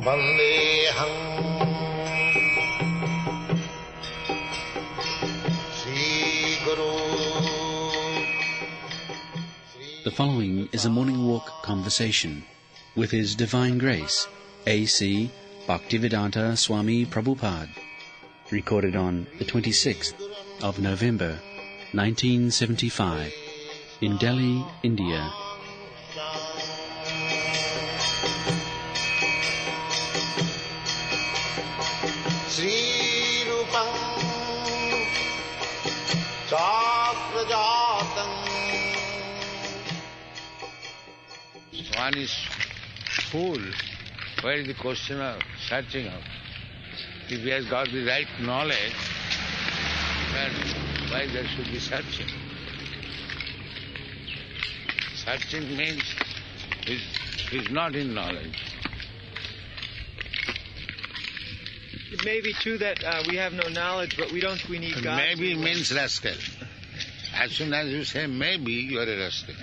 Vandeham Sri Guru. The following is a morning walk conversation with His Divine Grace, A.C. Bhaktivedanta Swami Prabhupada, recorded on the 26th of November, 1975, in Delhi, India. Sri Rupam Chakrajatam. One is fool. Where is the question of searching out? If he has got the right knowledge, then why there should be searching? Searching means he's not in knowledge. It may be true that we have no knowledge, but we need God. Maybe means rascal. As soon as you say maybe, you are a rascal.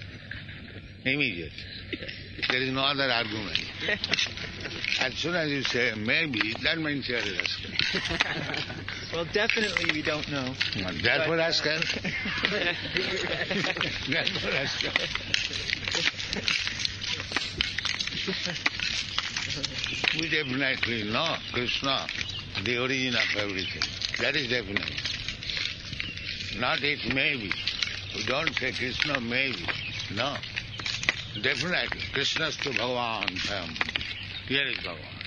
Immediate. There is no other argument. As soon as you say maybe, that means you are a rascal. Well, definitely we don't know. Therefore rascal. Therefore rascal. We definitely know Krishna, the origin of everything. That is definite. Not it maybe. We don't say Krishna maybe. No. Definitely. Krishnastu Bhagavan. Here is Bhagavan.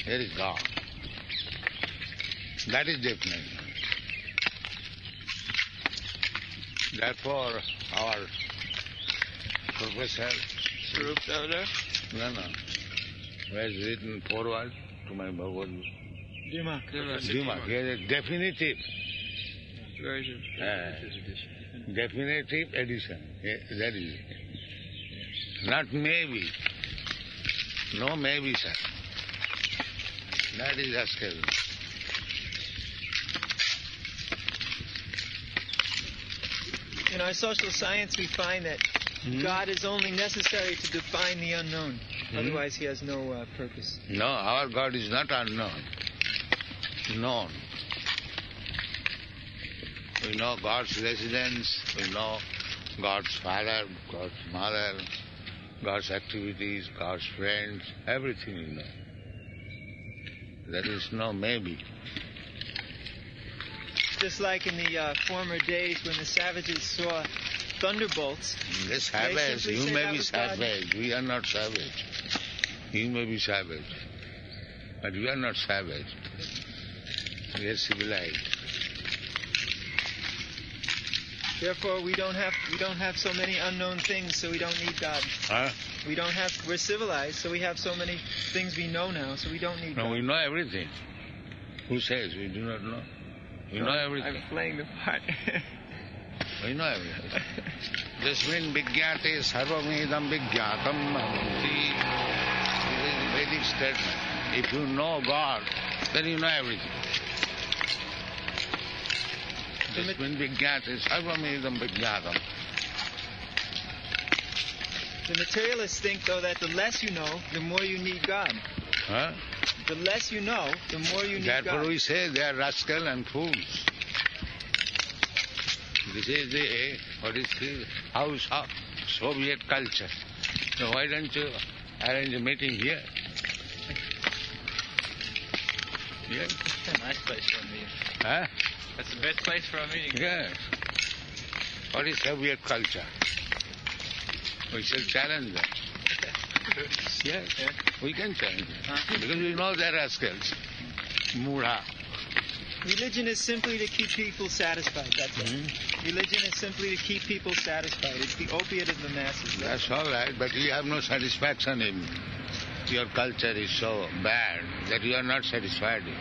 Here is God. That is definite. Therefore, our professor, Prabhupada? no, who has written forward to my Bhagavad Dimak. Dimak, he has a definitive Version. definitive edition. That is it. Not maybe. No maybe, sir. That is rascal. In our social science, we find that God is only necessary to define the unknown. Otherwise, He has no purpose. No, our God is not unknown. Known. We know God's residence, we know God's father, God's mother, God's activities, God's friends, everything we know. There is no maybe. Just like in the former days when the savages saw thunderbolts. The savage, simply you say may that be was God. savage, we are not savage. You may be savage, but we are not savage. We are civilized. Therefore, we don't have so many unknown things, so we don't need God. Huh? We're civilized, so we have so many things we know now, so we don't need No, God. we know everything. Who says we do not know? We know everything. I'm playing the part. We know everything. Jasmin Vigyate Sarvamedam Vigyatam Bhakti. This is a Vedic statement. If you know God, then you know everything. Jasmin Vigyate Sarvamedam Vigyatam. The materialists think, though, that the less you know, the more you need God. Huh? The less you know, the more you need Therefore God. we say they are rascal and fools. This is the house of Soviet culture. So why don't you arrange a meeting here? Yes. That's a nice place for a meeting. Huh? That's the best place for a meeting. Yes. What is Soviet culture? We shall challenge them. Yes, we can challenge them. Because we know they are rascals. Mudha. Religion is simply to keep people satisfied, that's all. Religion is simply to keep people satisfied. It's the opiate of the masses. That's all right, but you have no satisfaction in your culture is so bad that you are not satisfied in.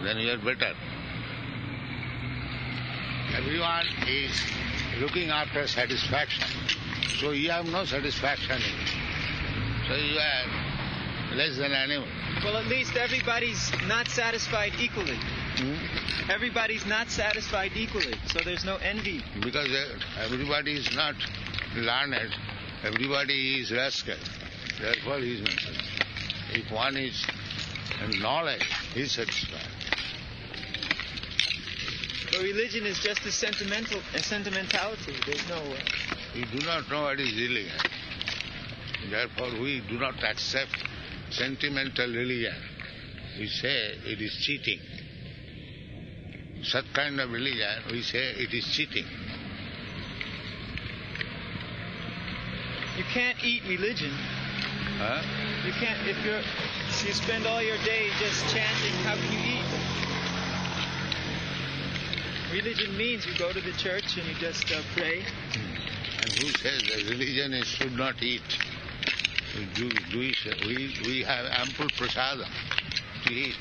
Then you are better. Everyone is looking after satisfaction, so you have no satisfaction in it. So you are less than animal. Well, at least everybody's not satisfied equally. Everybody's not satisfied equally, so there's no envy. Because everybody is not learned, everybody is rascal. Therefore he is not satisfied. If one is in knowledge, he is satisfied. But religion is just a sentimentality. There's no... We do not know what is religion. Therefore, we do not accept sentimental religion. We say it is cheating. Such kind of religion, we say it is cheating. You can't eat religion. Huh? You can't, if you spend all your day just chanting, how can you eat? Religion means you go to the church and you just pray. And who says that religion is should not eat? We have ample prasadam to eat.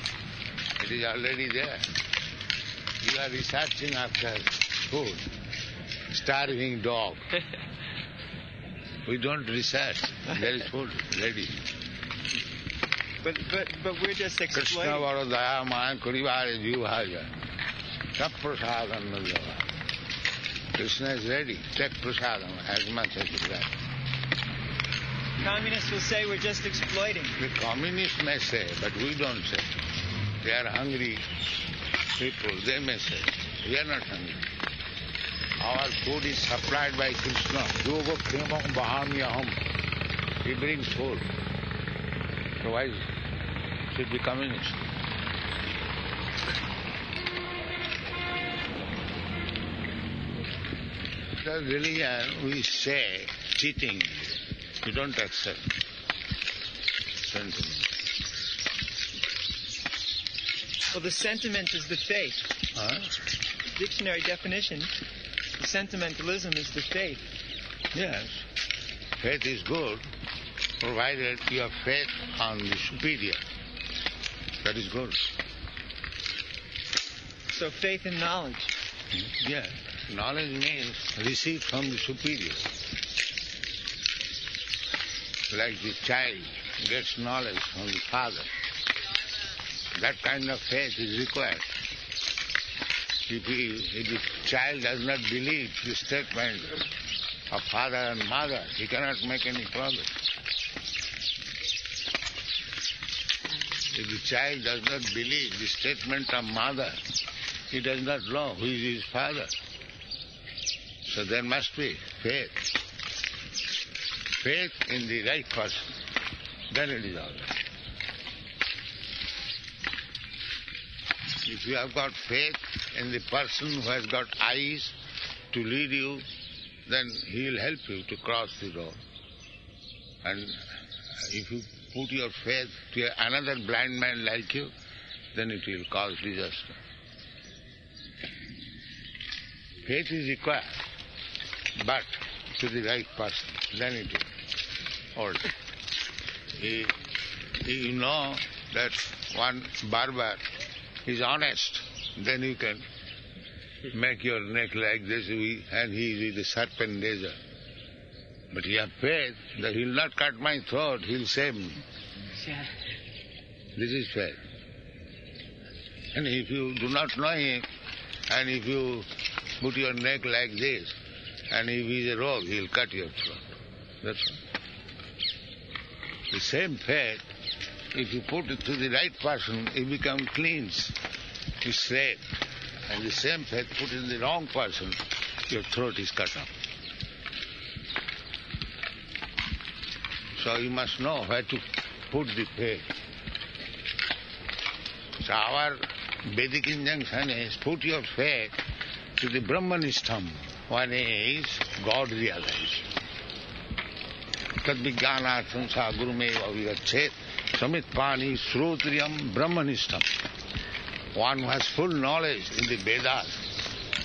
It is already there. You are researching after food. Starving dog. We don't research. There is food ready. But we're just Krishna exploiting. Varadaya Maya Kurivare Jivhaja. Tap prasadam nandava. Krishna is ready. Take prasadam as much as you like. Communists will say we're just exploiting. The communists may say, but we don't say. They are hungry people. They may say. We are not hungry. Our food is supplied by Krishna. Yoga Kemam Bahami. He brings food. So why should be communist? The religion, we say, cheating. We don't accept sentiment. Well, the sentiment is the faith. Huh? Dictionary definition, sentimentalism is the faith. Yes. Faith is good, provided you have faith on the superior. That is good. So faith in knowledge. Yes. Knowledge means receive from the superior. Like the child gets knowledge from the father. That kind of faith is required. If the child does not believe the statement of father and mother, he cannot make any progress. If the child does not believe the statement of mother, he does not know who is his father. So there must be faith. Faith in the right person. Then it is all right. If you have got faith in the person who has got eyes to lead you, then he will help you to cross the road. And if you put your faith to another blind man like you, then it will cause disaster. Faith is required, but to the right person, then it is all right. You know that one barber is honest, then you can make your neck like this, and he is with the serpent razor. But you have faith that he will not cut my throat, he will save me. This is faith. And if you do not know him, and if you put your neck like this, and if he is a rogue, he will cut your throat. That's all. The same faith, if you put it to the right person, it becomes clean, it's straight. And the same faith put in the wrong person, your throat is cut off. So you must know where to put the faith. So our Vedic injunction is put your faith to the Brahmanishtam. One is God realized. Tad vijnanartham sa gurumeva vigachet samitpani srotriyam Brahmanishtam. One who has full knowledge in the Vedas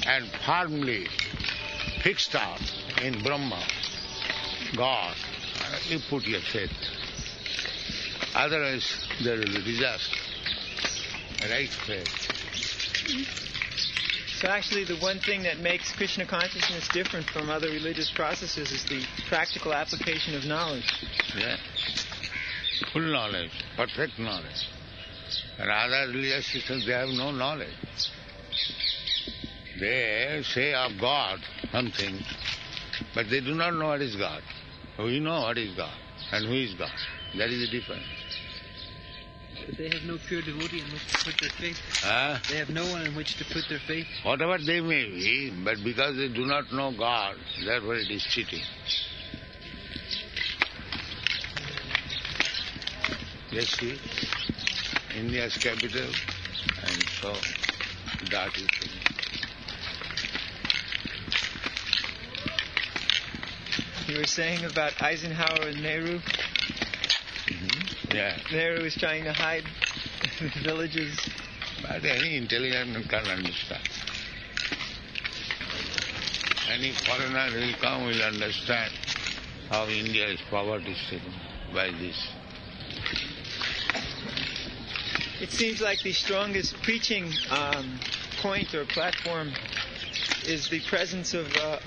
and firmly fixed out in Brahma, God, you put your faith. Otherwise there will be disaster. Right faith. So actually the one thing that makes Krishna consciousness different from other religious processes is the practical application of knowledge. Yeah. Full knowledge, perfect knowledge. And other religious systems, they have no knowledge. They say of God something, but they do not know what is God. We know what is God and who is God. That is the difference. But they have no pure devotee in which to put their faith. They have no one in which to put their faith. Whatever they may be, but because they do not know God, therefore it is cheating. Yes, see, India's capital, and so dirty thing. You were saying about Eisenhower and Nehru? Mm-hmm. Yeah. Nehru is trying to hide the villages. But any intelligent man can understand. Any foreigner will come will understand how India is poverty-stricken by this. It seems like the strongest preaching point or platform is the presence of a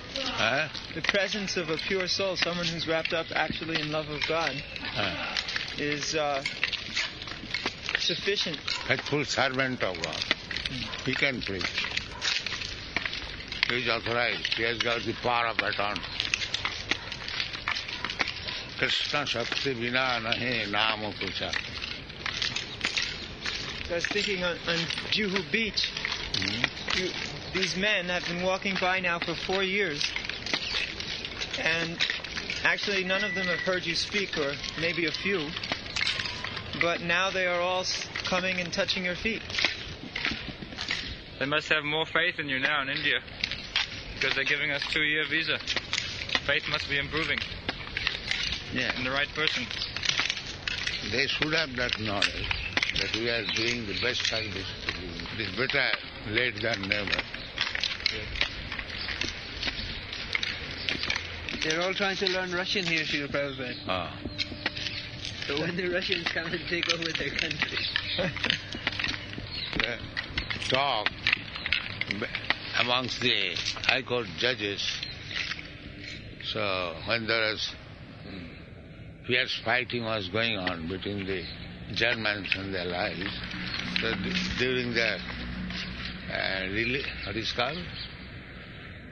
pure soul, someone who's wrapped up actually in love of God, is sufficient. Faithful servant of God. He can preach. He is authorized. He has got the power of attorney. Krishna Shakti Vina Nahe Namo Pucha. I was thinking on Juhu Beach, these men have been walking by now for 4 years, and actually none of them have heard you speak, or maybe a few, but now they are all coming and touching your feet. They must have more faith in you now in India, because they're giving us 2-year visa. Faith must be improving in the right person. They should have that knowledge that we are doing the best service to do. It is better late than never. They're all trying to learn Russian here, Srila Prabhupada. So when the Russians come and take over their country. The talk amongst the High Court judges. So when there was fierce fighting was going on between the Germans and their allies, so during the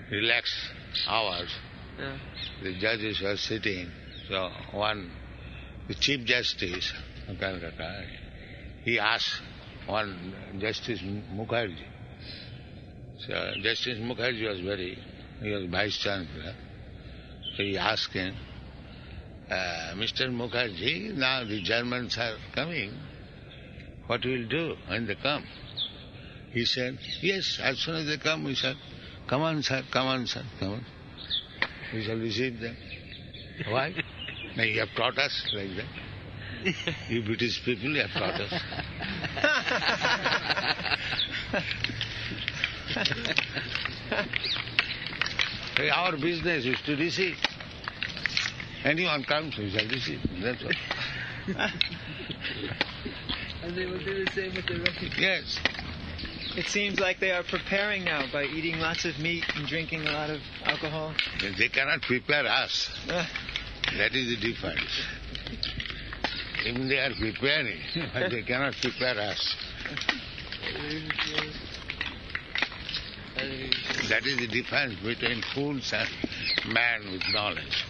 relaxed hours, the judges were sitting. So the Chief Justice, he asked one Justice Mukherjee. So Justice Mukherjee he was Vice Chancellor. So he asked him, Mr. Mukherjee, now the Germans are coming. What will you do when they come? He said, yes, as soon as they come, we shall, come on, sir, come on, sir, come on. We shall receive them. Why? Now you have taught us like that. You British people, you have taught us. Our business is to receive. Anyone comes, we shall receive. That's all. And they will do the same with the Russians. Yes. It seems like they are preparing now by eating lots of meat and drinking a lot of alcohol. They cannot prepare us. That is the difference. Even they are preparing, but they cannot prepare us. That is the difference between fools and man with knowledge.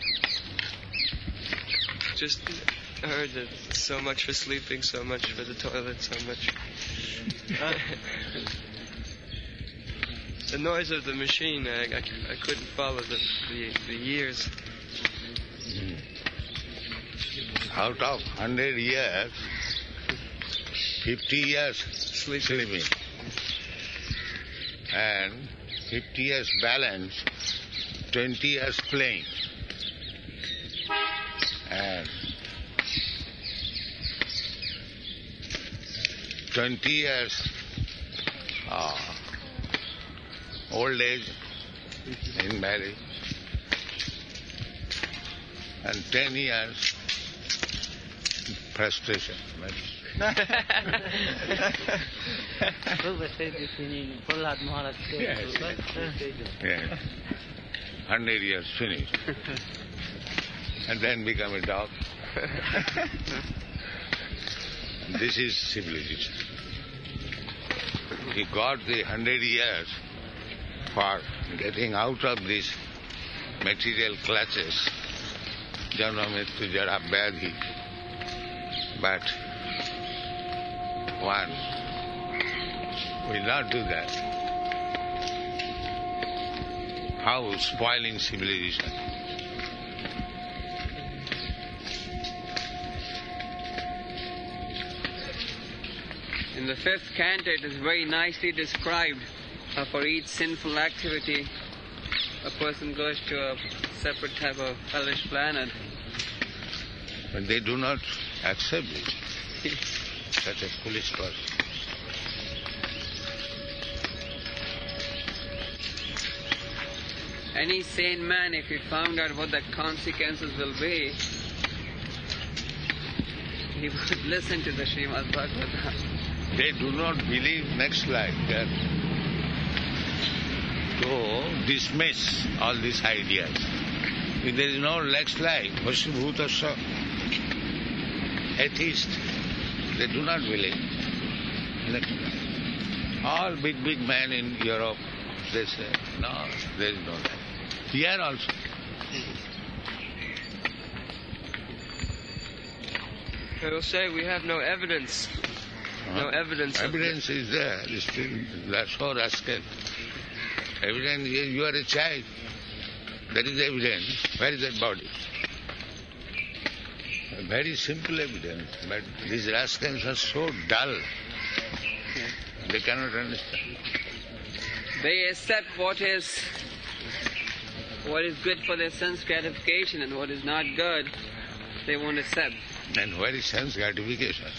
Just heard that so much for sleeping, so much for the toilet, so much. The noise of the machine, I couldn't follow the years. Out of 100 years, 50 years sleeping. And 50 years balance, 20 years playing. And 20 years old age in marriage, and 10 years frustration. Yes. Yeah. 100 years finished. And then become a dog. This is civilization. He got the 100 years for getting out of these material clutches, Janma Mrityu Jara Vyadhi. But one will not do that. How spoiling civilization. In the 5th canto, it is very nicely described for each sinful activity, a person goes to a separate type of hellish planet. But they do not accept it. Such a foolish person. Any sane man, if he found out what the consequences will be, he would listen to the Srimad Bhagavatam. They do not believe next life. They are to dismiss all these ideas. If there is no next life, Vasubhutasya, atheist, they do not believe next life. All big men in Europe, they say, no, there is no life. Here also. They will say we have no evidence. No evidence. Evidence is there. That's so rascal. Evidence is you are a child. That is evidence. Where is that body? A very simple evidence. But these rascals are so dull. They cannot understand. They accept what is good for their sense gratification, and what is not good, they won't accept. And where is sense gratification?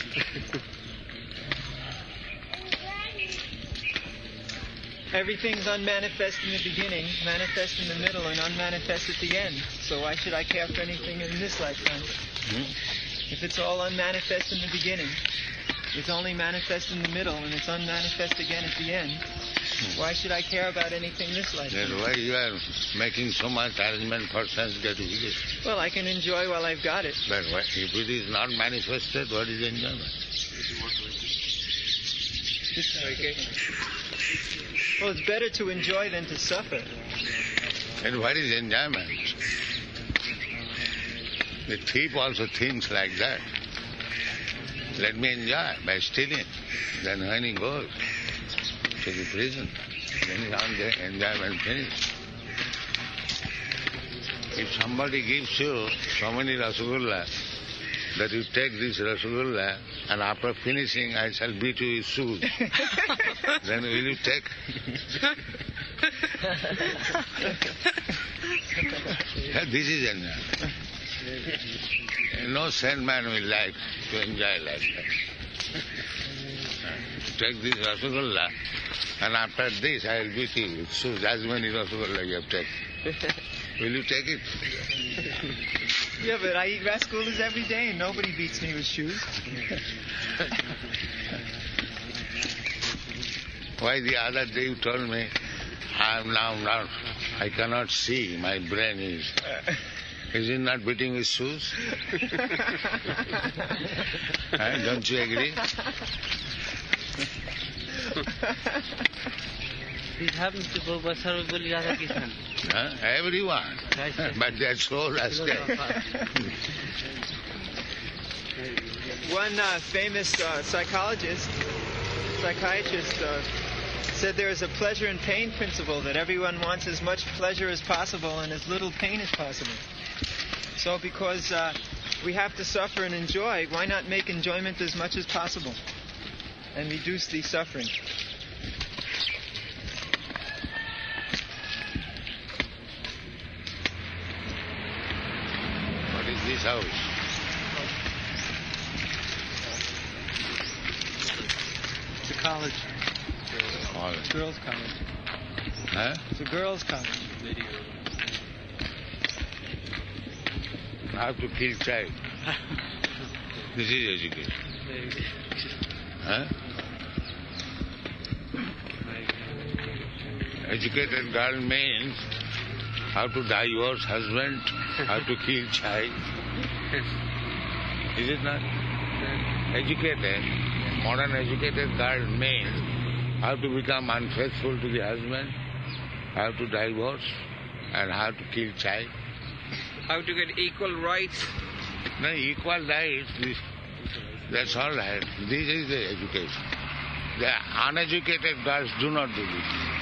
Everything's unmanifest in the beginning, manifest in the middle, and unmanifest at the end. So why should I care for anything in this lifetime? If it's all unmanifest in the beginning, it's only manifest in the middle, and it's unmanifest again at the end, why should I care about anything this lifetime? Then why you are making so much arrangement for sense gratification? Well, I can enjoy while I've got it. But if it is not manifested, what is enjoyment? Well, it's better to enjoy than to suffer. And what is enjoyment? The thief also thinks like that. Let me enjoy by stealing. Then when he goes to the prison, then his own enjoyment finished. If somebody gives you so many Rasgulla, that you take this Rasgulla and after finishing I shall beat you with shoes, then will you take? This is enjoyment. No sane man will like to enjoy like that. Take this Rasgulla and after this I will beat you with shoes, as many Rasgulla you have taken. Will you take it? Yeah, but I eat rasgullas every day and nobody beats me with shoes. Why the other day you told me, I cannot see, my brain is. Is it not beating with shoes? Don't you agree? This happens to Prabhupada Sarvapalli Radhakrishnan. Everyone. But they are so rascal. One famous psychiatrist said there is a pleasure and pain principle, that everyone wants as much pleasure as possible and as little pain as possible. So because we have to suffer and enjoy, why not make enjoyment as much as possible and reduce the suffering? What is this house? It's a college. College. Girls' college. Huh? It's a girls' college. I have to kill child. This is education. Huh? Educated girl means how to divorce husband, how to kill child. Is it not? Educated, modern educated girl means how to become unfaithful to the husband, how to divorce, and how to kill child. How to get equal rights? No, equal rights. That's all right. This is the education. The uneducated girls do not do this.